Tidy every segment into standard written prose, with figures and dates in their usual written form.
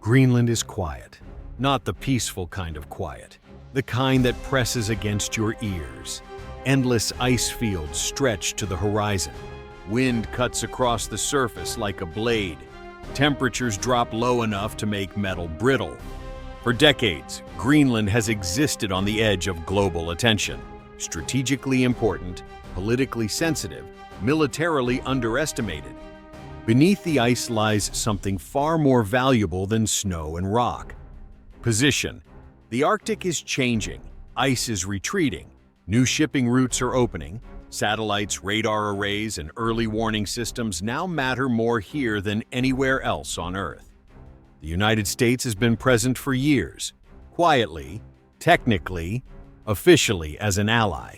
Greenland is quiet, not the peaceful kind of quiet, the kind that presses against your ears. Endless ice fields stretch to the horizon. Wind cuts across the surface like a blade. Temperatures drop low enough to make metal brittle. For decades, Greenland has existed on the edge of global attention. Strategically important, politically sensitive, militarily underestimated. Beneath the ice lies something far more valuable than snow and rock. Position. The Arctic is changing. Ice is retreating. New shipping routes are opening. Satellites, radar arrays, and early warning systems now matter more here than anywhere else on Earth. The United States has been present for years, quietly, technically, officially as an ally.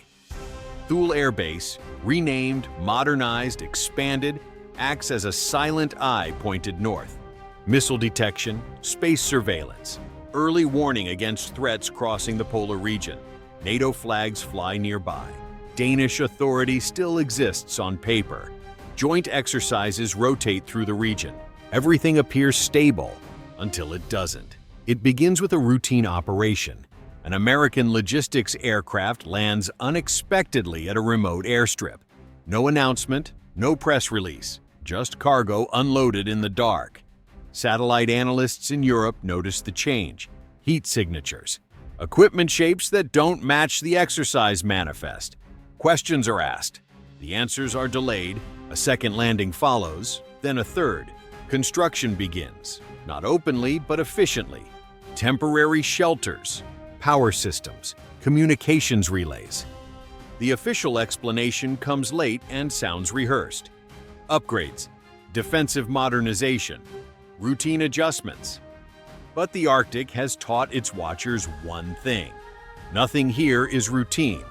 Thule Air Base, renamed, modernized, expanded, acts as a silent eye pointed north. Missile detection, space surveillance, early warning against threats crossing the polar region. NATO flags fly nearby. Danish authority still exists on paper. Joint exercises rotate through the region. Everything appears stable until it doesn't. It begins with a routine operation. An American logistics aircraft lands unexpectedly at a remote airstrip. No announcement, no press release, just cargo unloaded in the dark. Satellite analysts in Europe notice the change. Heat signatures. Equipment shapes that don't match the exercise manifest. Questions are asked. The answers are delayed. A second landing follows, then a third. Construction begins, not openly but efficiently. Temporary shelters, power systems, communications relays. The official explanation comes late and sounds rehearsed. Upgrades, defensive modernization, routine adjustments. But the Arctic has taught its watchers one thing. Nothing here is routine.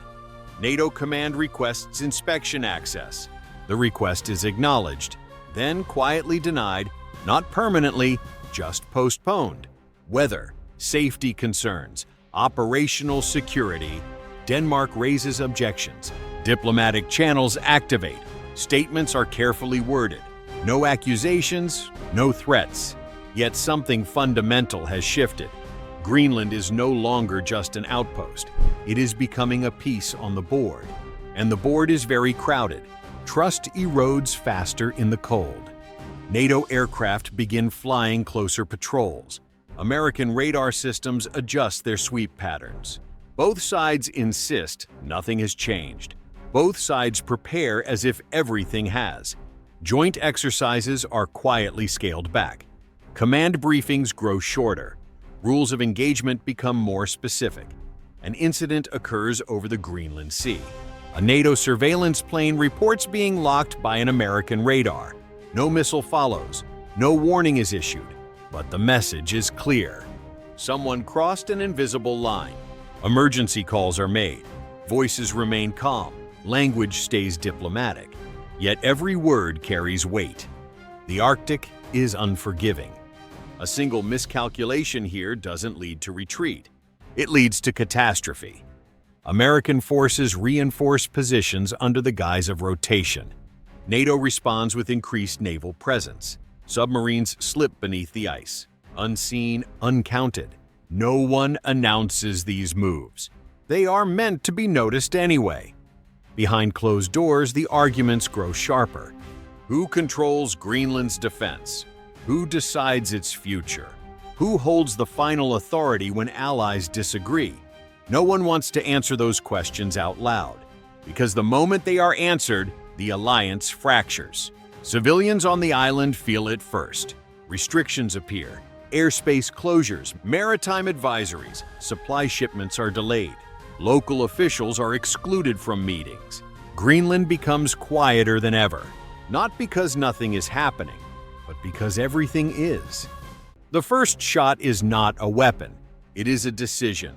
NATO command requests inspection access. The request is acknowledged, then quietly denied, not permanently, just postponed. Weather, safety concerns, operational security. Denmark raises objections. Diplomatic channels activate. Statements are carefully worded. No accusations, no threats. Yet something fundamental has shifted. Greenland is no longer just an outpost. It is becoming a piece on the board. And the board is very crowded. Trust erodes faster in the cold. NATO aircraft begin flying closer patrols. American radar systems adjust their sweep patterns. Both sides insist nothing has changed. Both sides prepare as if everything has. Joint exercises are quietly scaled back. Command briefings grow shorter. Rules of engagement become more specific. An incident occurs over the Greenland Sea. A NATO surveillance plane reports being locked by an American radar. No missile follows. No warning is issued. But the message is clear. Someone crossed an invisible line. Emergency calls are made. Voices remain calm. Language stays diplomatic. Yet every word carries weight. The Arctic is unforgiving. A single miscalculation here doesn't lead to retreat. It leads to catastrophe. American forces reinforce positions under the guise of rotation. NATO responds with increased naval presence. Submarines slip beneath the ice, unseen, uncounted. No one announces these moves. They are meant to be noticed anyway. Behind closed doors, the arguments grow sharper. Who controls Greenland's defense? Who decides its future? Who holds the final authority when allies disagree? No one wants to answer those questions out loud, because the moment they are answered, the alliance fractures. Civilians on the island feel it first. Restrictions appear. Airspace closures, maritime advisories, supply shipments are delayed. Local officials are excluded from meetings. Greenland becomes quieter than ever, not because nothing is happening, but because everything is. The first shot is not a weapon, it is a decision.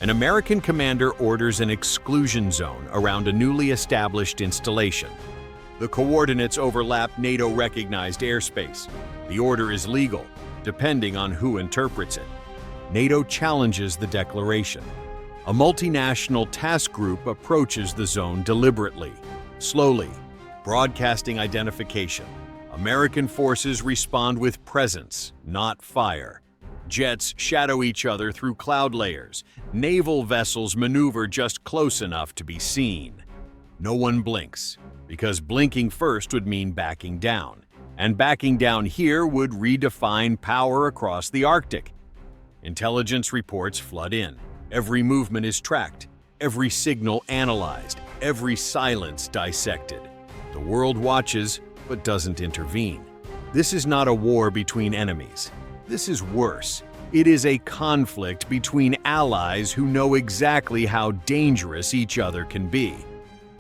An American commander orders an exclusion zone around a newly established installation. The coordinates overlap NATO-recognized airspace. The order is legal, depending on who interprets it. NATO challenges the declaration. A multinational task group approaches the zone deliberately, slowly. Broadcasting identification. American forces respond with presence, not fire. Jets shadow each other through cloud layers. Naval vessels maneuver just close enough to be seen. No one blinks, because blinking first would mean backing down. And backing down here would redefine power across the Arctic. Intelligence reports flood in. Every movement is tracked, every signal analyzed, every silence dissected. The world watches, but doesn't intervene. This is not a war between enemies. This is worse. It is a conflict between allies who know exactly how dangerous each other can be.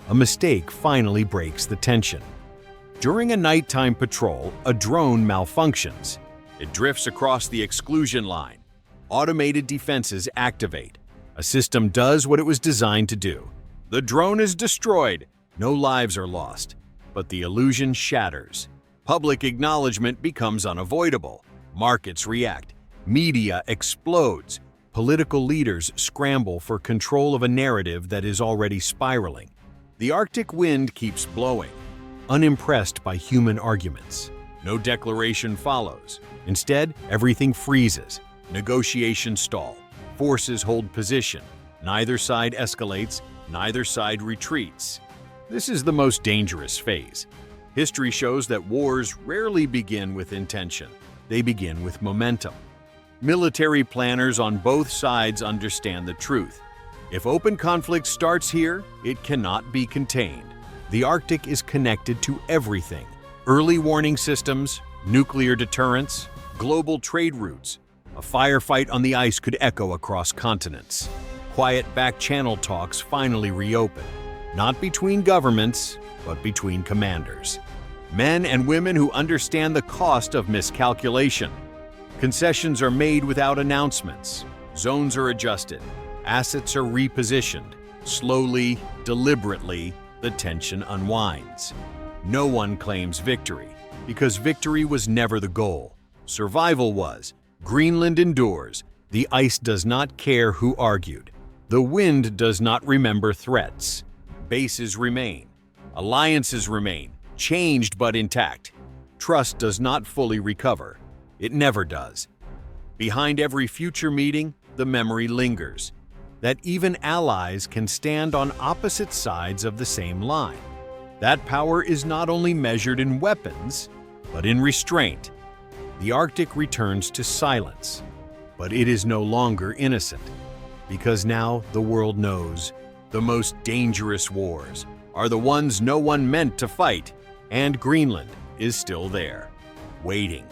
A mistake finally breaks the tension. During a nighttime patrol, a drone malfunctions. It drifts across the exclusion line. Automated defenses activate. A system does what it was designed to do. The drone is destroyed. No lives are lost, but the illusion shatters. Public acknowledgement becomes unavoidable. Markets react. Media explodes. Political leaders scramble for control of a narrative that is already spiraling. The Arctic wind keeps blowing, unimpressed by human arguments. No declaration follows. Instead, everything freezes. Negotiations stall. Forces hold position. Neither side escalates, neither side retreats. This is the most dangerous phase. History shows that wars rarely begin with intention. They begin with momentum. Military planners on both sides understand the truth. If open conflict starts here, it cannot be contained. The Arctic is connected to everything: early warning systems, nuclear deterrence, global trade routes. A firefight on the ice could echo across continents. Quiet back-channel talks finally reopen, not between governments, but between commanders. Men and women who understand the cost of miscalculation. Concessions are made without announcements. Zones are adjusted. Assets are repositioned. Slowly, deliberately, the tension unwinds. No one claims victory, because victory was never the goal. Survival was. Greenland endures. The ice does not care who argued. The wind does not remember threats. Bases remain. Alliances remain, changed but intact. Trust does not fully recover. It never does. Behind every future meeting, the memory lingers that even allies can stand on opposite sides of the same line. That power is not only measured in weapons, but in restraint. The Arctic returns to silence, but it is no longer innocent, because now the world knows the most dangerous wars are the ones no one meant to fight, and Greenland is still there, waiting.